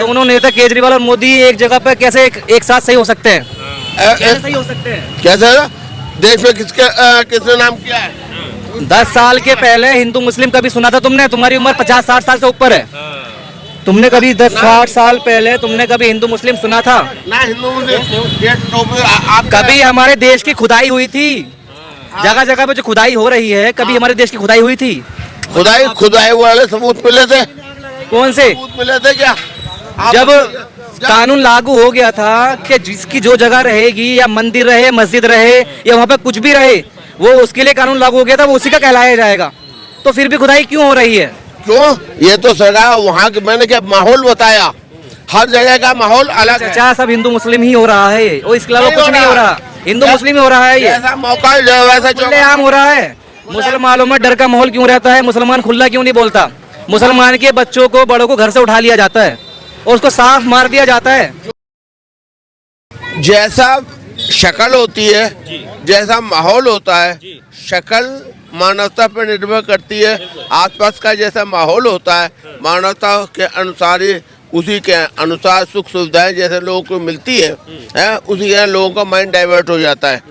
दोनों नेता केजरीवाल और मोदी एक जगह पे कैसे एक साथ सही हो सकते हैं? कैसे सही हो सकते हैं? कैसे देश में किसने नाम किया है? 10 साल के पहले हिंदू मुस्लिम कभी सुना था तुमने? तुम्हारी उम्र 50-60 साल से ऊपर है। तुमने कभी 10-60 साल पहले तुमने कभी हिंदू मुस्लिम सुना था? ना हिंदू मुस्लिम कभी हमारे देश की खुदाई हुई थी? जगह जगह पे जो खुदाई हो रही है, कभी हमारे देश की खुदाई हुई थी? खुदाई वाले सबूत मिले थे? कौन से? सबूत मिले थे क्या? जब कानून लागू हो गया था कि जिसकी जो जगह रहेगी, या मंदिर रहे, मस्जिद रहे, या वहाँ पे कुछ भी रहे, वो उसके लिए कानून लागू हो गया था, वो उसी का कहलाया जाएगा। तो फिर भी खुदाई क्यों हो रही है? क्यों? ये तो सरकार वहाँ के, मैंने क्या माहौल बताया, हर जगह का माहौल अलग है। चाचा सब हिंदू मुस्लिम ही हो रहा है, और इसके अलावा कुछ नहीं हो रहा। हिंदू मुस्लिम ही हो रहा है। ये ऐसा मौका वैसा खुलेआम हो रहा है। मुसलमानों में डर का माहौल क्यों रहता है? मुसलमान खुला क्यों नहीं बोलता? मुसलमान के बच्चों को, बड़ों को घर से उठा लिया जाता है और उसको साफ मार दिया जाता है। जैसा शक्ल होती है, जैसा माहौल होता है, शक्ल मानवता पर निर्भर करती है। आसपास का जैसा माहौल होता है, मानवता के अनुसार ही, उसी के अनुसार सुख सुविधाएं जैसे लोगों को मिलती है, उसी के लोगों का माइंड डाइवर्ट हो जाता है।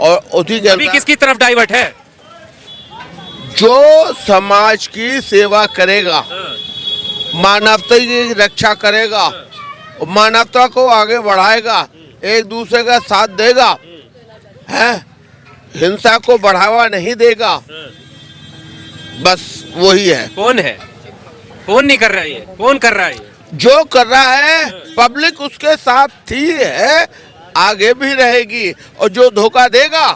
और उसी के अभी किसकी तरफ डाइवर्ट है? जो समाज की सेवा करेगा, मानवता की रक्षा करेगा, मानवता को आगे बढ़ाएगा, एक दूसरे का साथ देगा, है, हिंसा को बढ़ावा नहीं देगा, बस वही है। कौन है? कौन नहीं कर रहा है? कौन कर रहा है? जो कर रहा है पब्लिक उसके साथ ही है, आगे भी रहेगी। और जो धोखा देगा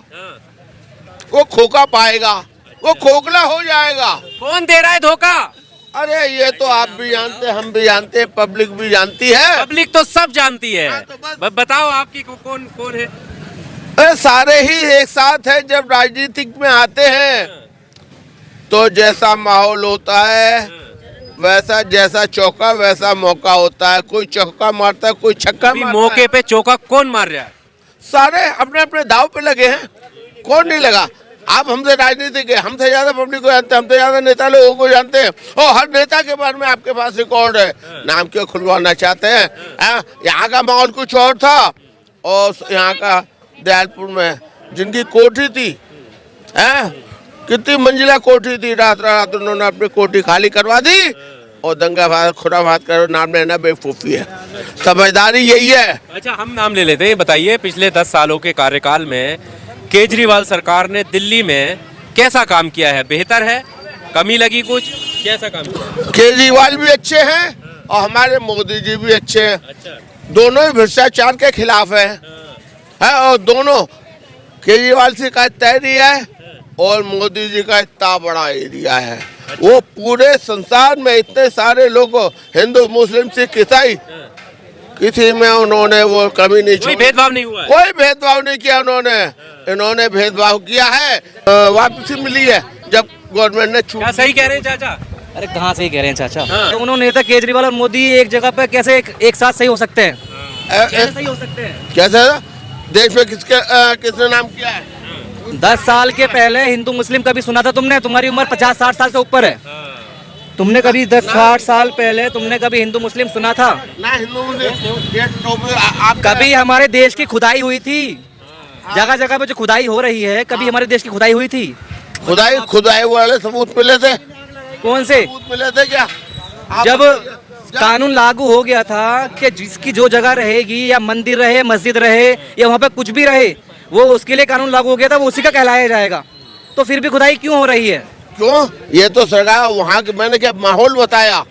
वो खोखा पाएगा, वो खोखला हो जाएगा। कौन दे रहा है धोखा? अरे ये तो आप भी जानते, हम भी जानते, पब्लिक भी जानती है। पब्लिक तो सब जानती है। तो बताओ आपकी कौन कौन है? अरे सारे ही एक साथ है। जब राजनीतिक में आते हैं तो जैसा माहौल होता है, वैसा जैसा चौका वैसा मौका होता है। कोई चौका मारता है, कोई छक्का मारता है। मौके पे चौका कौन मार रहा है? सारे अपने अपने दाव पे लगे हैं। कौन नहीं लगा? आप हमसे राजनीतिक है, हमसे ज्यादा पब्लिक को जानते हैं, हमसे ज्यादा नेता लोगों को जानते हैं, और हर नेता के बारे में आपके पास रिकॉर्ड है। नाम क्यों खुलवाना चाहते हैं? यहाँ का माहौल कुछ और था, और यहाँ का दयालपुर में जिनकी कोठी थी, कितनी मंजिला कोठी थी, रात रात उन्होंने अपनी कोठी खाली करवा दी और दंगा भात खुराफात करो नाम लेना बेवकूफ़ी है। समझदारी यही है। अच्छा, हम नाम ले लेते हैं। बताइए, पिछले 10 सालों के कार्यकाल में केजरीवाल सरकार ने दिल्ली में कैसा काम किया है? बेहतर है? कमी लगी कुछ? कैसा काम किया? केजरीवाल भी अच्छे हैं और हमारे मोदी जी भी अच्छे हैं। अच्छा। दोनों ही भ्रष्टाचार के खिलाफ है, और दोनों, केजरीवाल से का तय एरिया है और मोदी जी का इतना बड़ा एरिया है। वो पूरे संसार में इतने सारे लोग, हिंदू मुस्लिम सिख ईसाई, किसी में उन्होंने वो कमी नहीं कोई छोड़ी। भेदभाव नहीं हुआ है? कोई भेदभाव नहीं किया उन्होंने। इन्होंने भेदभाव किया है, वापसी मिली है जब गवर्नमेंट ने छूट। क्या सही कह रहे हैं चाचा? अरे कहाँ सही कह रहे हैं चाचा? हाँ। दोनों नेता केजरीवाल और मोदी एक जगह पे कैसे एक साथ सही हो सकते हैं? कैसे सही हो सकते हैं? कैसे देश में किसने नाम किया है? 10 साल के पहले हिंदू मुस्लिम कभी सुना था तुमने? तुम्हारी उम्र 50-60 साल से ऊपर है। तुमने कभी 10-60 साल पहले तुमने कभी हिंदू मुस्लिम सुना था? ना हिंदू मुस्लिम कभी हमारे देश की खुदाई हुई थी? जगह जगह पे जो खुदाई हो रही है, कभी हमारे देश की खुदाई हुई थी? खुदाई वाले सबूत मिले थे? कौन से? सबूत मिले थे क्या? जब कानून लागू हो गया था कि जिसकी जो जगह रहेगी, या मंदिर रहे, मस्जिद रहे, या वहाँ पे कुछ भी रहे, वो उसके लिए कानून लागू हो गया था, वो उसी का कहलाया जाएगा। तो फिर भी खुदाई क्यों हो रही है? क्यों? ये तो सरकार वहाँ के, मैंने क्या माहौल बताया,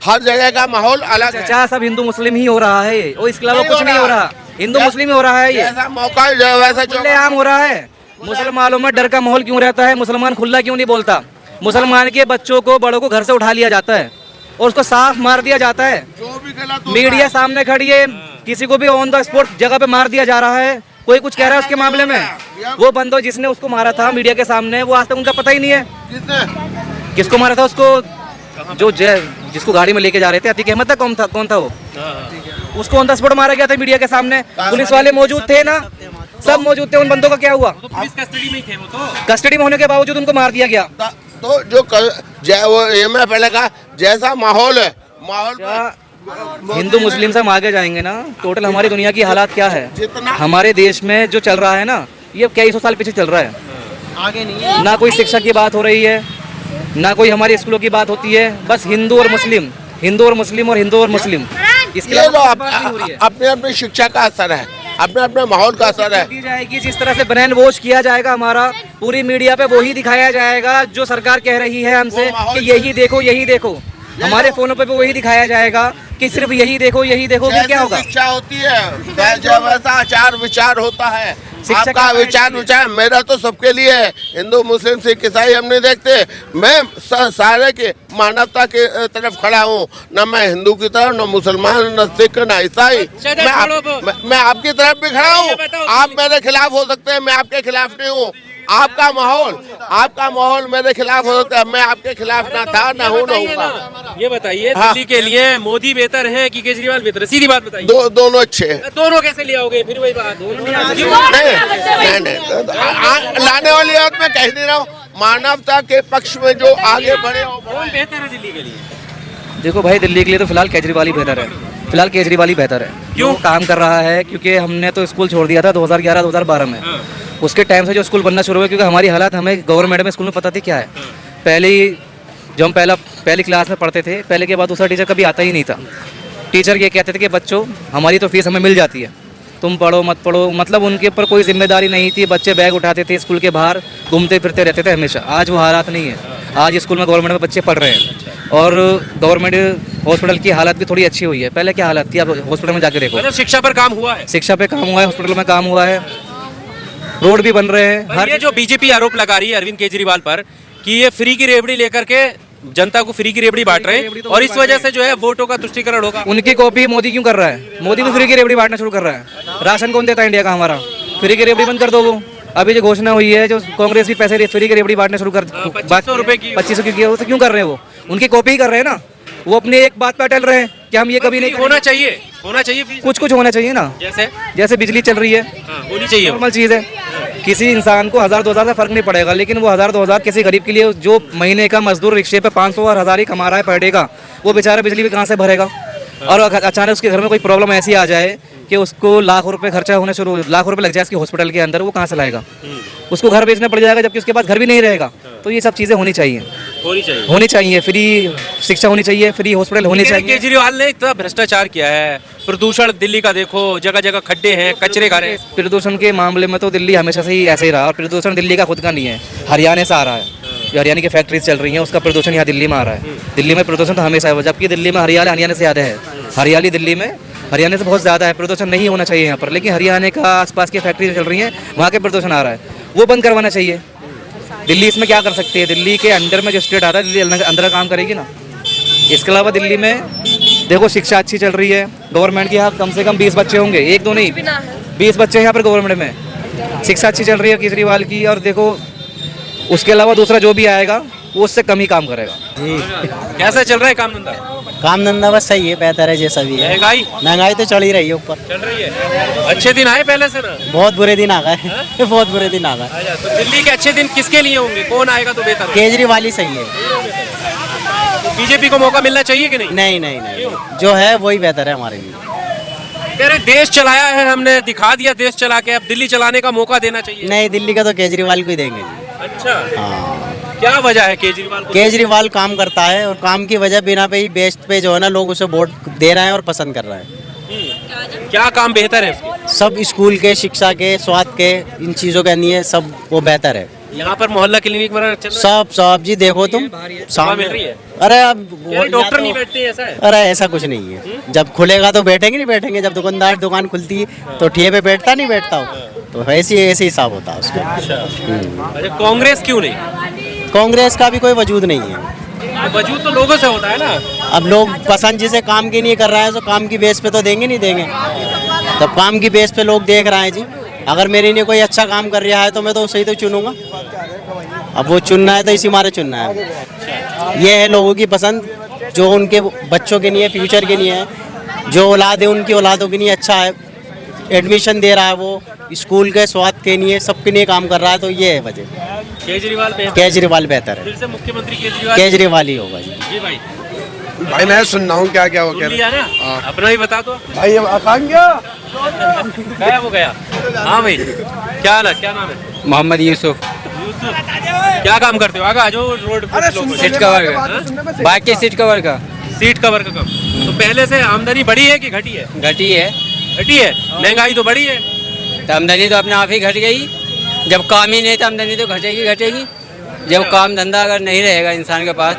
हर जगह का माहौल अलग है। चाचा सब हिंदू मुस्लिम ही हो रहा है, और इसके अलावा कुछ नहीं हो रहा। हिंदू मुस्लिम ही हो रहा है। ये ऐसा मौका वैसा खुलेआम हो रहा है। मुसलमानों में डर का माहौल क्यों रहता है? मुसलमान खुला क्यों नहीं बोलता? मुसलमान के बच्चों को, बड़ों को घर से उठा लिया जाता है और उसको साफ मार दिया जाता है। जो भी गलत मीडिया सामने खड़ी है, किसी को भी ऑन द स्पॉट जगह पे मार दिया जा रहा है। कोई कुछ कह रहा है उसके मामले में? वो बंदो जिसने उसको मारा था मीडिया के सामने, वो आज तक उनका पता ही नहीं है किसको मारा था उसको। जो जिसको गाड़ी में लेके जा रहे थे, अतीक अहमद था, कौन था वो? उसको ऑन द स्पॉट मारा गया था मीडिया के सामने। पुलिस वाले मौजूद थे ना, सब मौजूद थे। उन बंदों का क्या हुआ? तो पुलिस कस्टडी में ही थे वो तो। कस्टडी में होने के बावजूद उनको मार दिया गया। तो जो वो ये मैं पहले कहा, जैसा माहौल है, माहौल हिंदू मुस्लिम से हम आगे जाएंगे ना, टोटल हमारी दुनिया की हालात क्या है, हमारे देश में जो चल रहा है ना, ये कई सौ साल पीछे चल रहा है। आगे नहीं है। ना कोई शिक्षा की बात हो रही है, ना कोई हमारे स्कूलों की बात होती है, बस हिंदू और मुस्लिम, हिंदू और मुस्लिम और हिंदू और मुस्लिम। इसके ये लो अलावा बात नहीं हो रही है। अपने अपने शिक्षा का असर है, अपने अपने माहौल का असर है। दी जाएगी जिस तरह से ब्रेन वॉश किया जाएगा हमारा, पूरी मीडिया पे वही दिखाया जाएगा जो सरकार कह रही है हमसे कि यही देखो यही देखो, हमारे फोनों पे भी वही दिखाया जाएगा कि सिर्फ यही देखो यही देखो, फिर क्या होगा? शिक्षा होती है जब ऐसा आचार विचार होता है, शिक्षा आपका के विचार मेरा तो सबके लिए है, हिंदू मुस्लिम सिख ईसाई हम नहीं देखते। मैं सारे के मानवता के तरफ खड़ा हूँ, न मैं हिंदू की तरफ, न मुसलमान, न सिख, न ईसाई। मैं आपकी तरफ भी खड़ा हूँ। आप मेरे खिलाफ हो सकते हैं, मैं आपके खिलाफ नहीं हूँ। आपका माहौल मेरे खिलाफ हो सकता है, मैं आपके खिलाफ ना था, ना हूँ, ना हूँ। ये बताइए, हाँ। दिल्ली के लिए मोदी बेहतर है कि केजरीवाल बेहतर है? सीधी बात बताइए। दोनों अच्छे हैं। दोनों कैसे ले आओगे? फिर वही बात, दोनों नहीं, लाने वाली बात मैं कह नहीं रहा हूँ। मानवता के पक्ष में जो आगे बढ़े हो, कौन बेहतर है दिल्ली के लिए? देखो भाई, दिल्ली के लिए तो फिलहाल केजरीवाल ही बेहतर है, फिलहाल केजरीवाल ही बेहतर है। क्यों? वो काम कर रहा है क्योंकि हमने तो स्कूल छोड़ दिया था 2011-2012 में। उसके टाइम से जो स्कूल बनना शुरू हुआ, क्योंकि हमारी हालात हमें गवर्नमेंट में स्कूल में पता थी क्या है। जब हम पहली क्लास में पढ़ते थे, पहले के बाद दूसरा टीचर कभी आता ही नहीं था। टीचर ये कहते थे कि बच्चों हमारी तो फीस हमें मिल जाती है, तुम पढ़ो मत पढ़ो, मतलब उनके ऊपर कोई जिम्मेदारी नहीं थी। बच्चे बैग उठाते थे, स्कूल के बाहर घूमते फिरते रहते थे हमेशा। आज वो हालात नहीं है, आज स्कूल में गवर्नमेंट में बच्चे पढ़ रहे हैं और गवर्नमेंट हॉस्पिटल की हालत भी थोड़ी अच्छी हुई है। पहले क्या हालत थी, आप हॉस्पिटल में जाके देखो। मतलब शिक्षा पर काम हुआ है? शिक्षा पे काम हुआ है, हॉस्पिटल में काम हुआ है, रोड भी बन रहे हैं। और ये जो बीजेपी आरोप लगा रही है अरविंद केजरीवाल पर कि ये फ्री की रेवड़ी लेकर के जनता को फ्री की रेवड़ी बांट रहे हैं और इस वजह से जो है वोटों का तुष्टीकरण होगा। उनकी कॉपी मोदी क्यों कर रहा है? मोदी भी फ्री की रेवड़ी बांटना शुरू कर रहा है। राशन कौन देता है इंडिया का हमारा? फ्री की रेवड़ी बंद कर दो। वो अभी जो घोषणा हुई है, जो कांग्रेस भी पैसे फ्री की रेवड़ी बांटना शुरू कर 2500 रुपए की 2500 की वो तो क्यों कर रहे हैं? वो उनकी कॉपी ही कर रहे हैं ना। वो अपनी एक बात पर अटल रहे हैं कि हम ये कभी नहीं होना चाहिए कुछ होना चाहिए ना। जैसे बिजली चल रही है, होनी चाहिए, नॉर्मल चीज़ है। किसी इंसान को 1000-2000 का फर्क नहीं पड़ेगा, लेकिन वो 1000-2000 किसी गरीब के लिए जो महीने का मजदूर रिक्शे पे 500 और 1000 ही कमा रहा है पर डे का, वो बेचारा बिजली भी कहाँ से भरेगा? और अचानक उसके घर में कोई प्रॉब्लम ऐसी आ जाए कि उसको लाख रुपए खर्चा होने शुरू, लाख रुपए लग जाए उसके हॉस्पिटल के अंदर, वो कहाँ से लाएगा? उसको घर बेचना पड़ जाएगा, जबकि उसके पास घर भी नहीं रहेगा। तो ये सब चीज़ें होनी चाहिए। फ्री शिक्षा होनी चाहिए, फ्री हॉस्पिटल होने चाहिए। केजरीवाल ने इतना भ्रष्टाचार किया है, प्रदूषण दिल्ली का देखो, जगह जगह खड्डे हैं, कचरे घर हैं। प्रदूषण के मामले में तो दिल्ली हमेशा से ही ऐसे ही रहा, और प्रदूषण दिल्ली का खुद का नहीं है, हरियाणा से आ रहा है। जो हरियाणा की फैक्ट्रीज चल रही हैं, उसका प्रदूषण यहाँ दिल्ली में आ रहा है। दिल्ली में प्रदूषण तो हमेशा है, जबकि दिल्ली में हरियाणा से ज़्यादा है। हरियाली दिल्ली में हरियाणा से बहुत ज़्यादा है। प्रदूषण नहीं होना चाहिए यहाँ पर, लेकिन हरियाणा का आसपास की फैक्ट्री चल रही हैं, वहाँ के प्रदूषण आ रहा है, वो बंद करवाना चाहिए। दिल्ली इसमें क्या कर सकती है? दिल्ली के अंडर में जो स्टेट आता है, दिल्ली अंदर काम करेगी ना। इसके अलावा दिल्ली में देखो शिक्षा अच्छी चल रही है गवर्नमेंट की। यहाँ कम से कम 20 बच्चे होंगे, एक दो नहीं, 20 बच्चे हैं यहाँ पर गवर्नमेंट में। शिक्षा अच्छी चल रही है केजरीवाल की। और देखो उसके अलावा दूसरा जो भी आएगा वो उससे कम ही काम करेगा। कैसा चल रहा है काम धंधा? काम धंधा बस सही है, बेहतर है जैसा भी है। महंगाई तो चल ही रही है ऊपर, चल रही है। अच्छे दिन आए पहले से ना? बहुत बुरे दिन आ गए बहुत बुरे दिन आ गए। तो दिल्ली के अच्छे दिन किसके लिए होंगे? कौन आएगा तो बेहतर? केजरीवाल ही सही है। बीजेपी को मौका मिलना चाहिए कि नहीं? नहीं, जो है वही बेहतर है हमारे लिए। तेरे देश चलाया है हमने, दिखा दिया देश चला के, अब दिल्ली चलाने का मौका देना चाहिए। नहीं, दिल्ली का तो केजरीवाल को ही देंगे जी। अच्छा, हाँ, क्या वजह है केजरीवाल को? केजरीवाल काम करता है और काम की वजह बिना पे ही बेस्ट पे जो है ना, लोग उसे वोट दे रहे हैं और पसंद कर रहे हैं। क्या काम बेहतर है उसके? सब स्कूल के, शिक्षा के, स्वास्थ्य के, इन चीज़ों के लिए सब वो बेहतर है। यहाँ पर मोहल्ला क्लिनिक वगैरह चल रहा है? सब जी देखो तुम सभा मिल रही है? अरे अब डॉक्टर नहीं बैठते हैं, ऐसा है? अरे ऐसा कुछ नहीं है। जब खुलेगा तो बैठेंगे, नहीं बैठेंगे। जब दुकानदार दुकान खुलती है तो ठिए पे बैठता नहीं बैठता हो, तो ऐसे हिसाब होता है उसका। अच्छा, कांग्रेस क्यों नहीं? कांग्रेस का भी कोई वजूद नहीं है। वजूद तो लोगों से होता है ना। अब लोग पसंद जिसे काम की नहीं कर रहा है, तो काम की बेस पे तो देंगे नहीं देंगे। तब काम की बेस पे लोग देख रहे हैं जी। अगर मेरे लिए कोई अच्छा काम कर रहा है तो मैं तो उसे ही तो चुनूंगा। अब वो चुनना है तो इसी मारे चुनना है। ये है लोगों की पसंद, जो उनके बच्चों के लिए, फ्यूचर के लिए है। जो औलाद है उनकी औलादों के लिए अच्छा है, एडमिशन दे रहा है, वो स्कूल के स्वास्थ्य के लिए, सबके लिए काम कर रहा है। तो ये है वजह। केजरीवाल केजरीवाल बेहतर है। फिर से मुख्यमंत्री केजरीवाल केजरीवाल ही होगा जी। जी भाई, भाई मैं सुन रहा हूँ क्या क्या वो सुन कह रहे लिया ना, अपना ही बता दो। भाई ये आसान क्या गया वो गया। हाँ भाई, क्या हाल है, क्या नाम है? मोहम्मद यूसुफ। क्या काम करते हो? आगे आ जाओ, रोड पे कुछ लोग सीट हैं। कवर का, बाइक के सीट कवर का। सीट कवर का काम। तो पहले से आमदनी बढ़ी है कि घटी है? घटी है घटी है, महंगाई तो बढ़ी है। तो आमदनी तो अपने आप ही घट गई। जब काम ही नहीं तो आमदनी तो घटेगी घटेगी। जब काम धंधा अगर नहीं रहेगा इंसान के पास,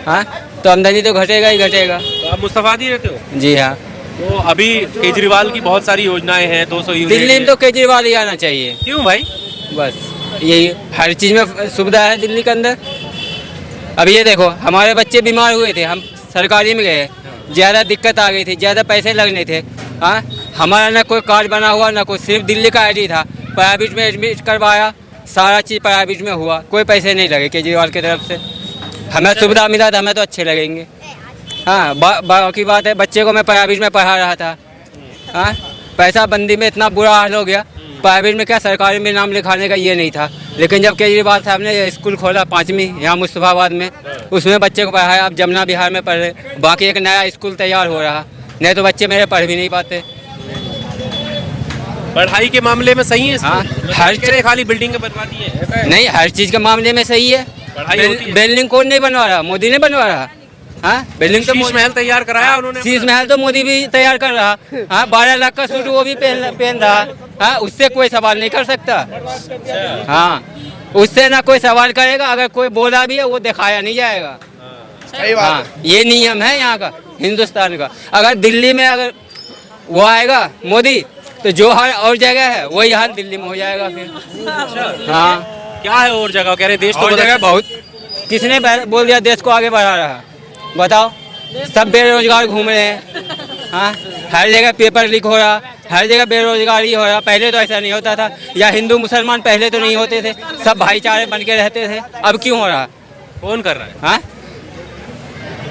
हाँ, तो आमदनी तो घटेगा ही घटेगा। तो आप मुस्तफादी रहते हो? जी हाँ। तो अभी केजरीवाल की बहुत सारी योजनाएं हैं, 200 यूनिट दिल्ली में तो केजरीवाल ही आना चाहिए। क्यों भाई? बस यही, हर चीज़ में सुविधा है दिल्ली के अंदर। अब ये देखो, हमारे बच्चे बीमार हुए थे, हम सरकारी में गए, ज़्यादा दिक्कत आ गई थी, ज़्यादा पैसे लगने थे। हाँ, हमारा ना कोई कार्ड बना हुआ, ना कोई, सिर्फ दिल्ली का आईडी था। प्राइवेट में एडमिट करवाया, सारा चीज़ प्राइवेट में हुआ, कोई पैसे नहीं लगे केजरीवाल की तरफ से। हमें सुविधा मिला तो हमें तो अच्छे लगेंगे। हाँ, बाकी बात है, बच्चे को मैं प्राइवेट में पढ़ा रहा था। हाँ, पैसा बंदी में इतना बुरा हाल हो गया, प्राइवेट में क्या सरकारी में नाम लिखाने का ये नहीं था। लेकिन जब केजरीवाल साहब ने स्कूल खोला 5वीं यहाँ मुस्तफाबाद में, उसमें बच्चे को पढ़ाया। अब जमुना बिहार में पढ़ रहे, बाकी एक नया स्कूल तैयार हो रहा, नहीं तो बच्चे मेरे पढ़ भी नहीं पाते। पढ़ाई के मामले में सही है? हाँ, हर चीज खाली बिल्डिंग बनवाती है, ऐसा है? नहीं, हर चीज़ के मामले में सही है। पढ़ाई होती है। बिल्डिंग कौन नहीं बनवा रहा? मोदी ने बनवा रहा। हाँ, बिल्डिंग तो शीश महल तैयार कराया उन्होंने। शीश महल तो मोदी भी तैयार कर रहा। हाँ, 12 लाख का सूट वो भी पहन रहा। हाँ, उससे कोई सवाल नहीं कर सकता। हाँ, उससे ना कोई सवाल करेगा, अगर कोई बोला भी है वो दिखाया नहीं जाएगा। सही बात हाँ, ये नियम है यहाँ का, हिंदुस्तान का। अगर दिल्ली में अगर वो आएगा मोदी, तो जो हाल और जगह है वही हाल दिल्ली में हो जाएगा फिर। हाँ, क्या है और जगह? कह रहे देश तो और जगह बहुत, किसने बोल दिया देश को आगे बढ़ा रहा? बताओ, सब बेरोजगार घूम रहे हैं। हाँ, हर जगह पेपर लीक हो रहा, हर जगह बेरोजगारी हो रहा। पहले तो ऐसा नहीं होता था, या हिंदू मुसलमान पहले तो नहीं होते थे, सब भाईचारे बन के रहते थे। अब क्यों हो रहा? कौन कर रहा है? हाँ,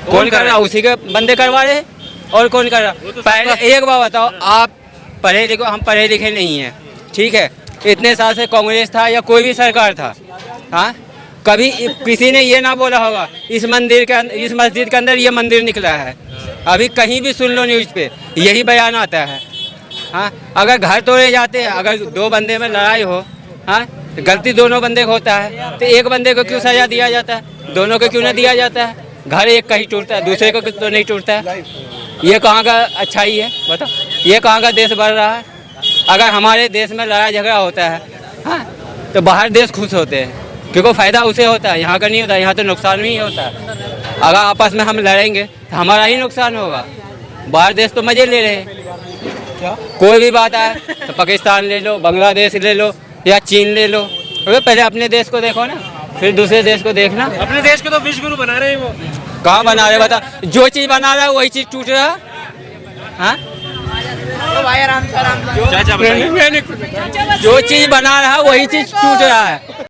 कौन कर रहा? उसी के बंदे करवा रहे हैं। और कौन कर रहा? पहले एक बात बताओ, आप पढ़े लिखे, हम पढ़े लिखे नहीं हैं, ठीक है, इतने साल से कांग्रेस था या कोई भी सरकार था, हाँ, कभी किसी ने ये ना बोला होगा इस मंदिर के, इस मस्जिद के अंदर ये मंदिर निकला है। अभी कहीं भी सुन लो न्यूज़ पे यही बयान आता है। हाँ, अगर घर तोड़े जाते हैं, अगर दो बंदे में लड़ाई हो, हाँ, गलती दोनों बंदे को होता है, तो एक बंदे को क्यों सजा दिया जाता है? दोनों को क्यों ना दिया जाता है? घर एक का ही टूटता है, दूसरे को तो नहीं टूटता है। ये कहाँ का अच्छाई है बताओ? ये कहाँ का देश बढ़ रहा है? अगर हमारे देश में लड़ाई झगड़ा होता है, हाँ, तो बाहर देश खुश होते हैं, क्योंकि फ़ायदा उसे होता है, यहाँ का नहीं होता। यहाँ तो नुकसान ही होता है। अगर आपस में हम लड़ेंगे तो हमारा ही नुकसान होगा। बाहर देश तो मज़े ले रहे हैं। कोई भी बात आए तो पाकिस्तान ले लो, बांग्लादेश ले लो, या चीन ले लो। अरे पहले अपने देश को देखो ना, फिर दूसरे देश को देखना। अपने देश को तो विश्व गुरु बना रहे हैं वो। कहाँ बना रहे बता? जो चीज़ बना रहा है वही चीज़ टूट रहा है। हाँ, चाचा बताइए। जो चीज़ बना रहा है वही चीज़ टूट रहा है।